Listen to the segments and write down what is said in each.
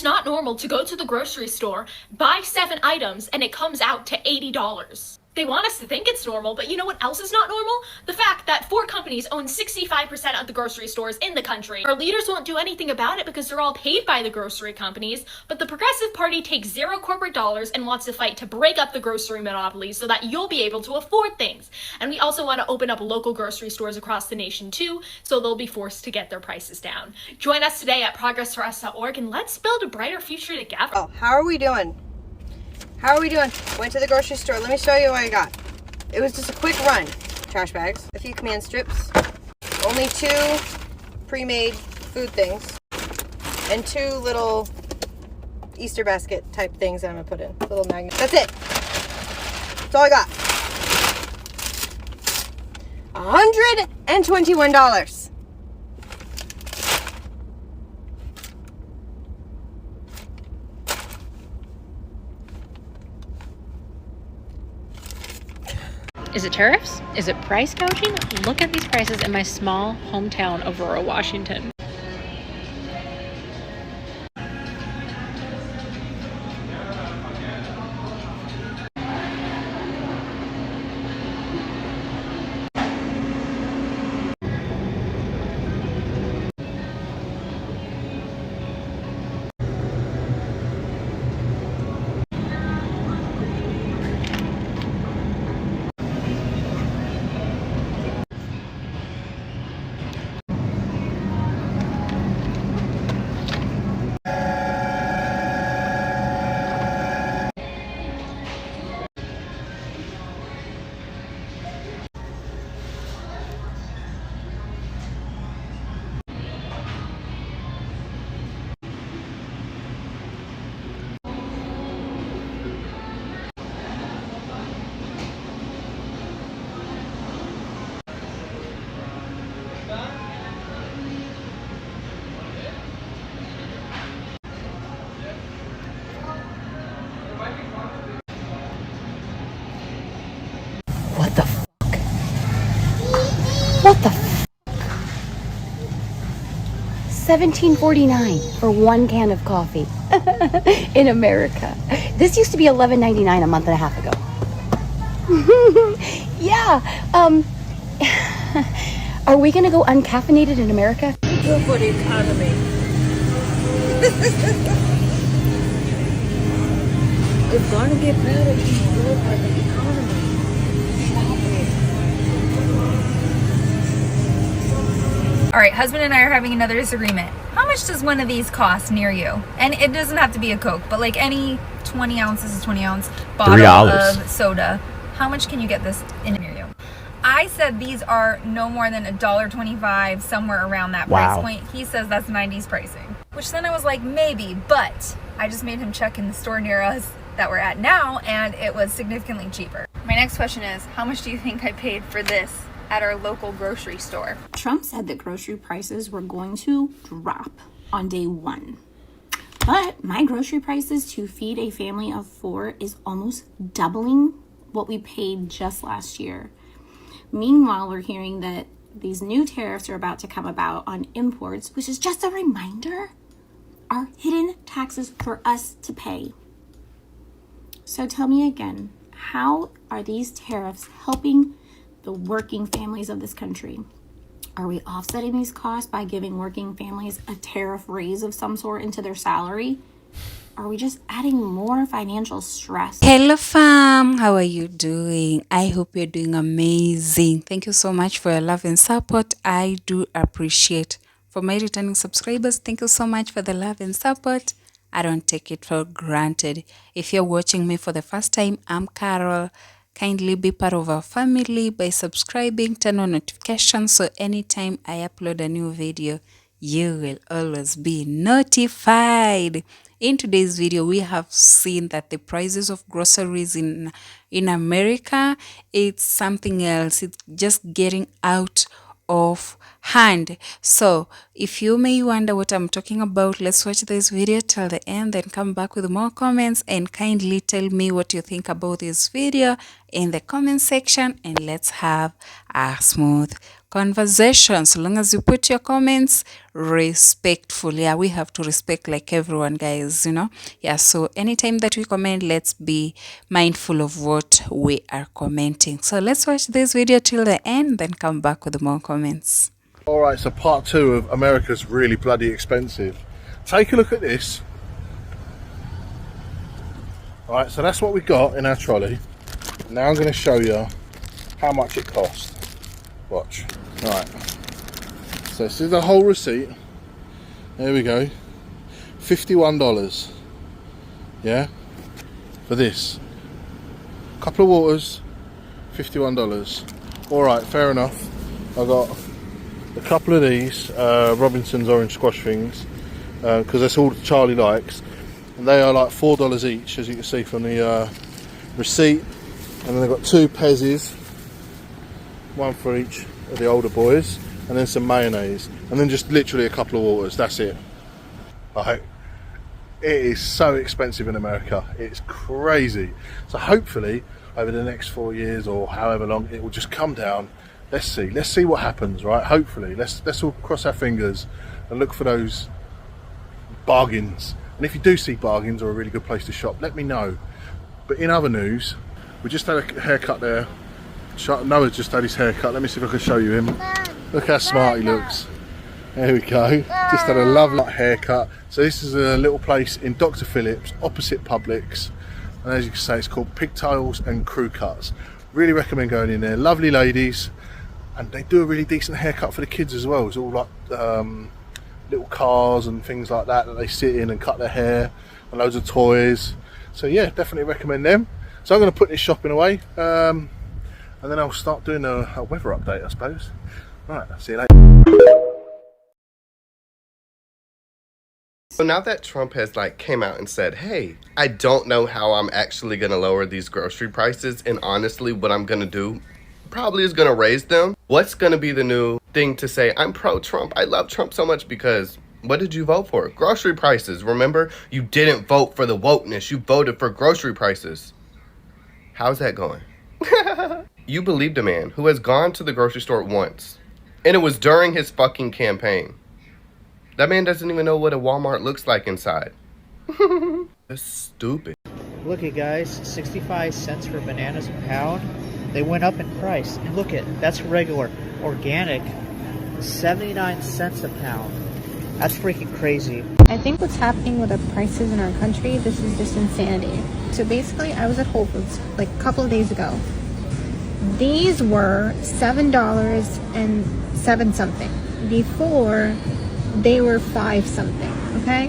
It's not normal to go to the grocery store, buy 7 items, and it comes out to $80. They want us to think it's normal, but you know what else is not normal? The fact that 4 companies own 65% of the grocery stores in the country. Our leaders won't do anything about it because they're all paid by the grocery companies, but the Progressive Party takes 0 corporate dollars and wants to fight to break up the grocery monopoly so that you'll be able to afford things. And we also want to open up local grocery stores across the nation too, so they'll be forced to get their prices down. Join us today at progressforus.org and let's build a brighter future together. Oh, how are we doing? How are we doing? Went to the grocery store. Let me show you what I got. It was just a quick run. Trash bags, a few command strips, only 2 pre-made food things, and 2 little Easter basket type things that I'm gonna put in. Little magnets. That's it. That's all I got. $121. Is it tariffs? Is it price gouging? Look at these prices in my small hometown of Aurora, Washington. What the fuck? What the fuck? $17.49 for 1 can of coffee in America. This used to be $11.99 a month and a half ago. Yeah. Are we gonna go uncaffeinated in America? Good for the economy. It's gonna get better. It's good for the economy. All right, husband and I are having another disagreement. How much does one of these cost near you? And it doesn't have to be a Coke, but like any 20 ounces, 20 ounce bottle $3. of soda. How much can you get this in near you? I said these are no more than $1.25, somewhere around that price point. He says that's 90s pricing, which then I was like, maybe, but I just made him check in the store near us that we're at now, and it was significantly cheaper. My next question is, how much do you think I paid for this at our local grocery store? Trump said that grocery prices were going to drop on day 1. But my grocery prices to feed a family of 4 is almost doubling what we paid just last year. Meanwhile, we're hearing that these new tariffs are about to come about on imports, which is just a reminder, are hidden taxes for us to pay. So tell me again, how are these tariffs helping the working families of this country? Are we offsetting these costs by giving working families a tariff raise of some sort into their salary? Are we just adding more financial stress? Hello fam, how are you doing? I hope you're doing amazing. Thank you so much for your love and support. I do appreciate. For my returning subscribers, thank you so much for the love and support. I don't take it for granted. If you're watching me for the first time, I'm Carol. Kindly be part of our family by subscribing, turn on notifications so anytime I upload a new video, you will always be notified. In today's video, we have seen that the prices of groceries in America, it's something else. It's just getting out of hand. So if you may wonder what I'm talking about, let's watch this video till the end, then come back with more comments and kindly tell me what you think about this video in the comment section, and let's have a smooth conversation. So long as you put your comments respectfully. Yeah, we have to respect like everyone, guys, you know. Yeah, so anytime that we comment, let's be mindful of what we are commenting. So let's watch this video till the end, then come back with more comments. All right, so part 2 of America's really bloody expensive. Take a look at this. All right, so that's what we got in our trolley. Now I'm going to show you how much it cost. Watch. All right, so this is the whole receipt. There we go. $51. Yeah, for this. Couple of waters, $51. All right, fair enough. I got a couple of these Robinson's orange squash things because that's all Charlie likes, and they are like $4 each, as you can see from the receipt. And then they've got 2 Pezzes, one for each of the older boys, and then some mayonnaise, and then just literally a couple of waters. That's it. Like, it is so expensive in America, it's crazy. So hopefully over the next 4 years or however long, it will just come down. Let's see what happens, right? Hopefully, let's all cross our fingers and look for those bargains. And if you do see bargains or a really good place to shop, let me know. But in other news, we just had a haircut there. Noah just had his haircut. Let me see if I can show you him. Look how smart he looks. There we go. Just had a lovely haircut. So this is a little place in Dr. Phillips, opposite Publix. And as you can say, it's called Pigtails and Crew Cuts. Really recommend going in there. Lovely ladies. And they do a really decent haircut for the kids as well. It's all like little cars and things like that they sit in and cut their hair, and loads of toys. So yeah, definitely recommend them. So I'm going to put this shopping away, and then I'll start doing a weather update, I suppose. Right, see you later. So now that Trump has came out and said, hey, I don't know how I'm actually going to lower these grocery prices, and honestly what I'm going to do probably is going to raise them. What's going to be the new thing to say? I'm pro-Trump. I love Trump so much because what did you vote for? Grocery prices. Remember, you didn't vote for the wokeness. You voted for grocery prices. How's that going? You believed a man who has gone to the grocery store once, and it was during his fucking campaign. That man doesn't even know what a Walmart looks like inside. That's stupid. Look at guys, 65 cents for bananas a pound. They went up in price. And look at, that's regular, organic, 79 cents a pound. That's freaking crazy. I think what's happening with the prices in our country, this is just insanity. So basically, I was at Whole Foods like a couple of days ago. These were $7 and 7 something. Before, they were 5 something, okay?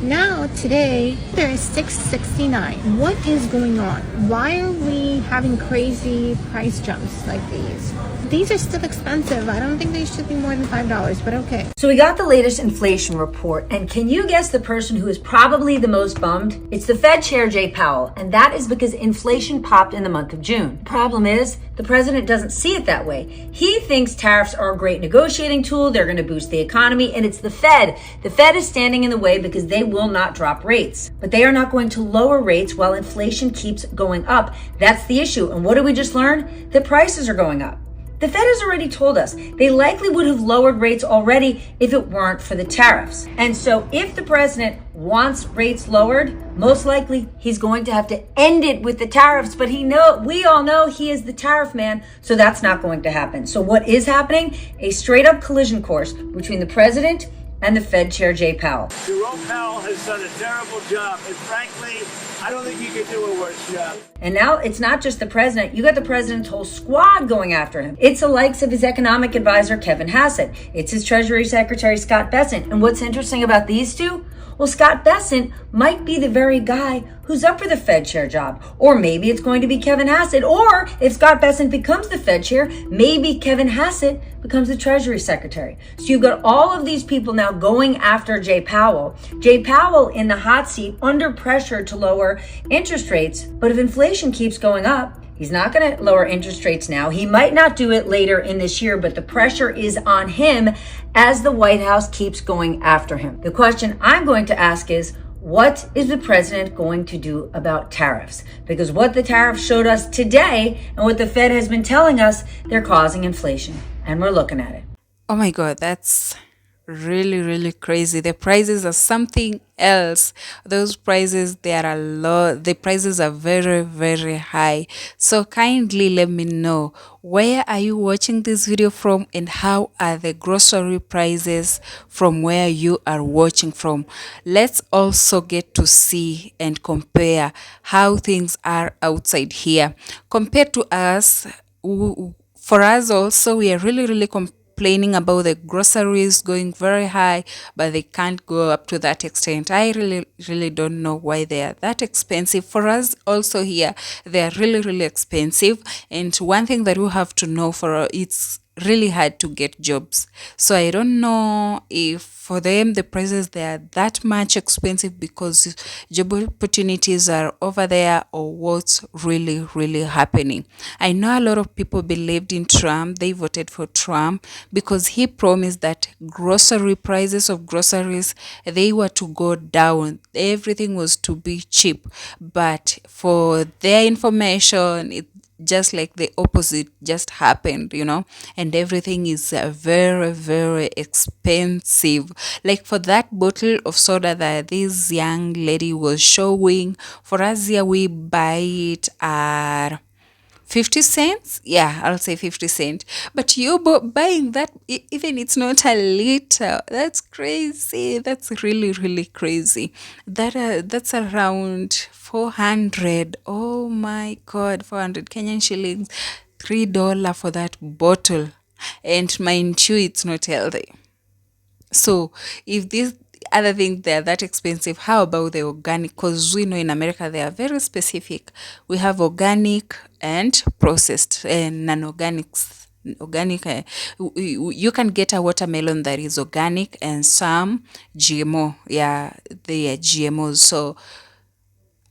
Now, today, they're $6.69. What is going on? Why are we having crazy price jumps like these? These are still expensive. I don't think they should be more than $5, but okay. So we got the latest inflation report, and can you guess the person who is probably the most bummed? It's the Fed Chair Jay Powell, and that is because inflation popped in the month of June. Problem is, the president doesn't see it that way. He thinks tariffs are a great negotiating tool, they're going to boost the economy, and it's the Fed. The Fed is standing in the way because they will not drop rates. But they are not going to lower rates while inflation keeps going up. That's the issue. And what did we just learn? The prices are going up. The Fed has already told us they likely would have lowered rates already if it weren't for the tariffs. And so if the president wants rates lowered, most likely he's going to have to end it with the tariffs. But we all know he is the tariff man, so that's not going to happen. So what is happening? A straight up collision course between the president and the Fed Chair Jay Powell. Jerome Powell has done a terrible job, and frankly, I don't think he could do a worse job. And now it's not just the president. You got the president's whole squad going after him. It's the likes of his economic advisor, Kevin Hassett. It's his Treasury Secretary, Scott Bessent. And what's interesting about these two? Well, Scott Bessent might be the very guy who's up for the Fed chair job. Or maybe it's going to be Kevin Hassett. Or if Scott Bessent becomes the Fed chair, maybe Kevin Hassett becomes the Treasury Secretary. So you've got all of these people now going after Jay Powell. Jay Powell in the hot seat, under pressure to lower interest rates. But if inflation keeps going up, he's not going to lower interest rates now. He might not do it later in this year, but the pressure is on him as the White House keeps going after him. The question I'm going to ask is, what is the president going to do about tariffs? Because what the tariffs showed us today and what the Fed has been telling us, they're causing inflation. and we're looking at it. Oh my God, that's really crazy. The prices are something else. Those prices, they are a lot. The prices are very high. So kindly let me know, where are you watching this video from, and how are the grocery prices from where you are watching from? Let's also get to see and compare how things are outside here compared to us. For us also, we are really complaining about the groceries going very high, but they can't go up to that extent. I really don't know why they are that expensive. For us also here, they are really expensive. And one thing that we have to know, for it's really hard to get jobs. So I don't know if for them the prices, they are that much expensive because job opportunities are over there, or what's really happening. I know a lot of people believed in Trump. They voted for Trump because he promised that grocery prices of groceries, they were to go down. Everything was to be cheap. But for their information, it just like the opposite just happened, and everything is very expensive. Like for that bottle of soda that this young lady was showing, for us here, we buy it at 50 cents. Yeah, I'll say 50 cents. But you buying that, even it's not a liter. That's crazy. That's really crazy. That's around 400. Oh my God, 400 Kenyan shillings. $3 for that bottle. And mind you, it's not healthy. So if these other things, they're that expensive, how about the organic? Because we know in America they are very specific. We have organic and processed and non-organics. Organic, you can get a watermelon that is organic and some GMO. Yeah, they are GMOs. So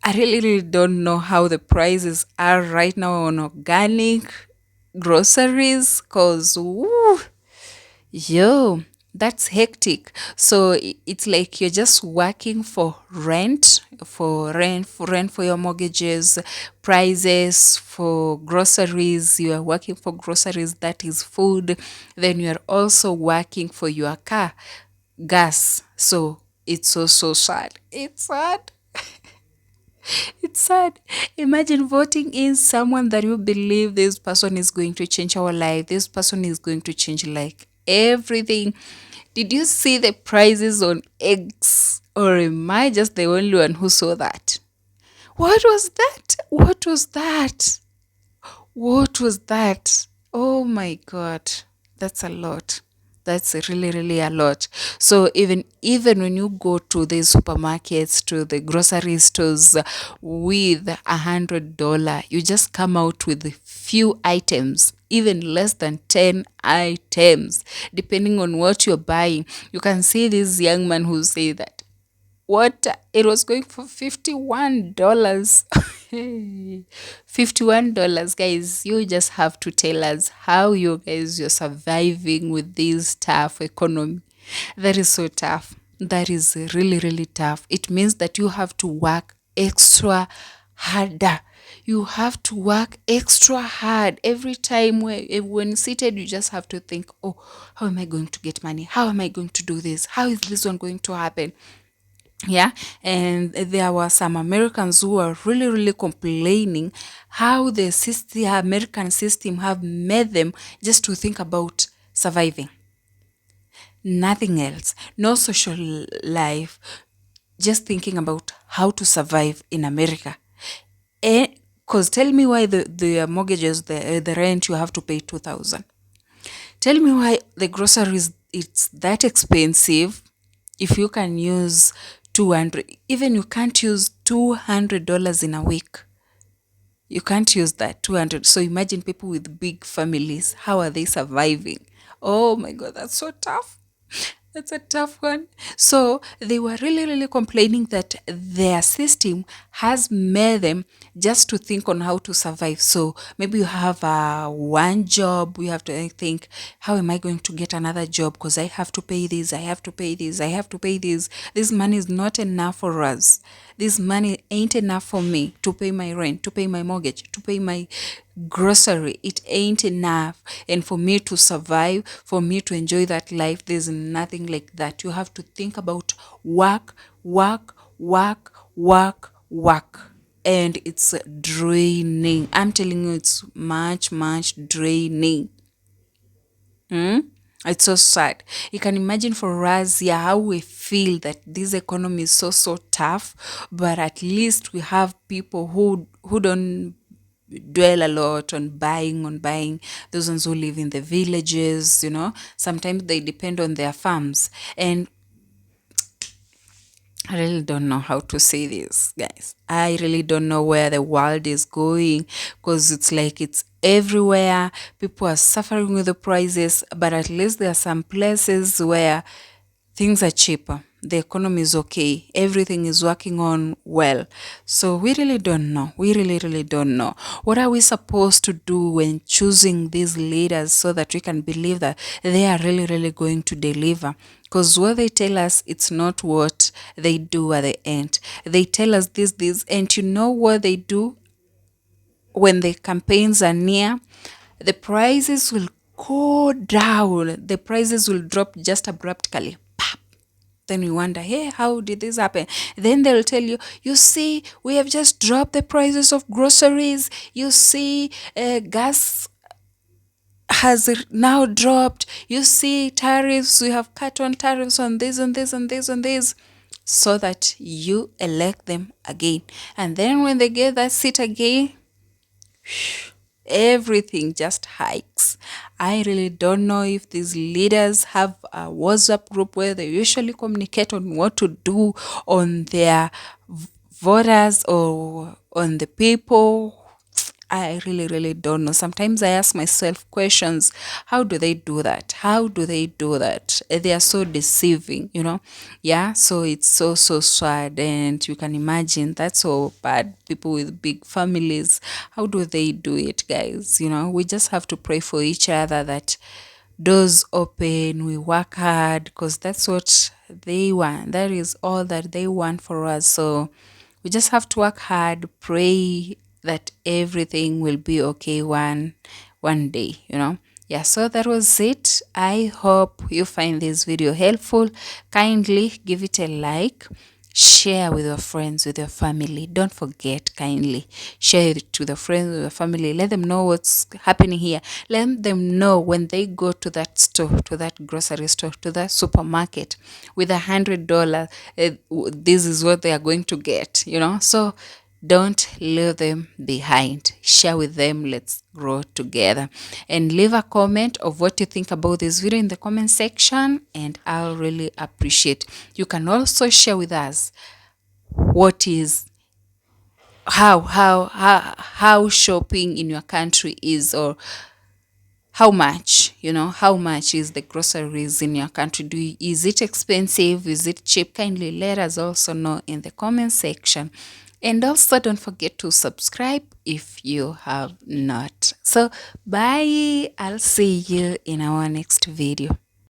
I really don't know how the prices are right now on organic groceries, because yo, that's hectic. So it's like you're just working for rent, for your mortgages, prices for groceries. You are working for groceries, that is food. Then you are also working for your car, gas. So it's so sad. It's sad. It's sad. Imagine voting in someone that you believe this person is going to change our life. This person is going to change like everything. Did you see the prices on eggs? Or am I just the only one who saw that? What was that? What was that? What was that? Oh my God. That's a lot. That's really a lot. So even when you go to the supermarkets, to the grocery stores with $100, you just come out with few items, even less than 10 items, depending on what you're buying. You can see this young man who say that what it was going for $51. $51, guys. You just have to tell us how you're surviving with this tough economy. That is so tough. That is really tough. It means that you have to work extra harder. You have to work extra hard every time. When seated, you just have to think, oh, how am I going to get money? How am I going to do this? How is this one going to happen? Yeah, and there were some Americans who are really complaining how the American system have made them just to think about surviving. Nothing else. No social life. Just thinking about how to survive in America. Because tell me why the mortgages, the rent, you have to pay $2,000. Tell me why the groceries, it's that expensive. If you can use 200, even you can't use $200 in a week. You can't use that 200. So imagine people with big families, how are they surviving? Oh my God, that's so tough. That's a tough one. So they were really complaining that their system has made them just to think on how to survive. So maybe you have one job, you have to think, how am I going to get another job? Because I have to pay this, I have to pay this, I have to pay this. This money is not enough for us. this money ain't enough for me to pay my rent, to pay my mortgage, to pay my grocery. It ain't enough. And for me to survive, for me to enjoy that life, there's nothing like that. You have to think about work, work, work, work, work. And it's draining. I'm telling you, it's much, much draining. It's so sad. You can imagine for us, yeah, how we feel that this economy is so tough, but at least we have people who don't dwell a lot on buying. Those ones who live in the villages, sometimes they depend on their farms. And I really don't know how to say this, guys. I really don't know where the world is going, because it's like it's everywhere. People are suffering with the prices, but at least there are some places where things are cheaper. The economy is okay. Everything is working on well. So we really don't know. We really don't know. What are we supposed to do when choosing these leaders so that we can believe that they are really going to deliver? Because what they tell us, it's not what they do at the end. They tell us this, and you know what they do when the campaigns are near? The prices will go down. The prices will drop just abruptly. Then we wonder, hey, how did this happen? Then they'll tell you, you see, we have just dropped the prices of groceries. You see, gas has now dropped. You see, tariffs, we have cut on tariffs on this and this and this and this, so that you elect them again. And then when they get that seat again, everything just hikes. I really don't know if these leaders have a WhatsApp group where they usually communicate on what to do on their voters or on the people. I really don't know. Sometimes I ask myself questions. How do they do that? How do they do that? They are so deceiving, Yeah, so it's so sad. And you can imagine that's so bad. People with big families, how do they do it, guys? We just have to pray for each other that doors open, we work hard, because that's what they want. That is all that they want for us. So we just have to work hard, pray that everything will be okay one day, Yeah, so that was it. I hope you find this video helpful. Kindly give it a like, share with your friends, with your family. Don't forget, kindly share it with your friends, with your family. Let them know what's happening here. Let them know when they go to that store, to that grocery store, to that supermarket with $100, this is what they are going to get, So don't leave them behind. Share with them. Let's grow together. And leave a comment of what you think about this video in the comment section, and I'll really appreciate. You can also share with us what is how shopping in your country is, or how much is the groceries in your country. Is it expensive? Is it cheap? Kindly let us also know in the comment section. And also don't forget to subscribe if you have not. So bye. I'll see you in our next video.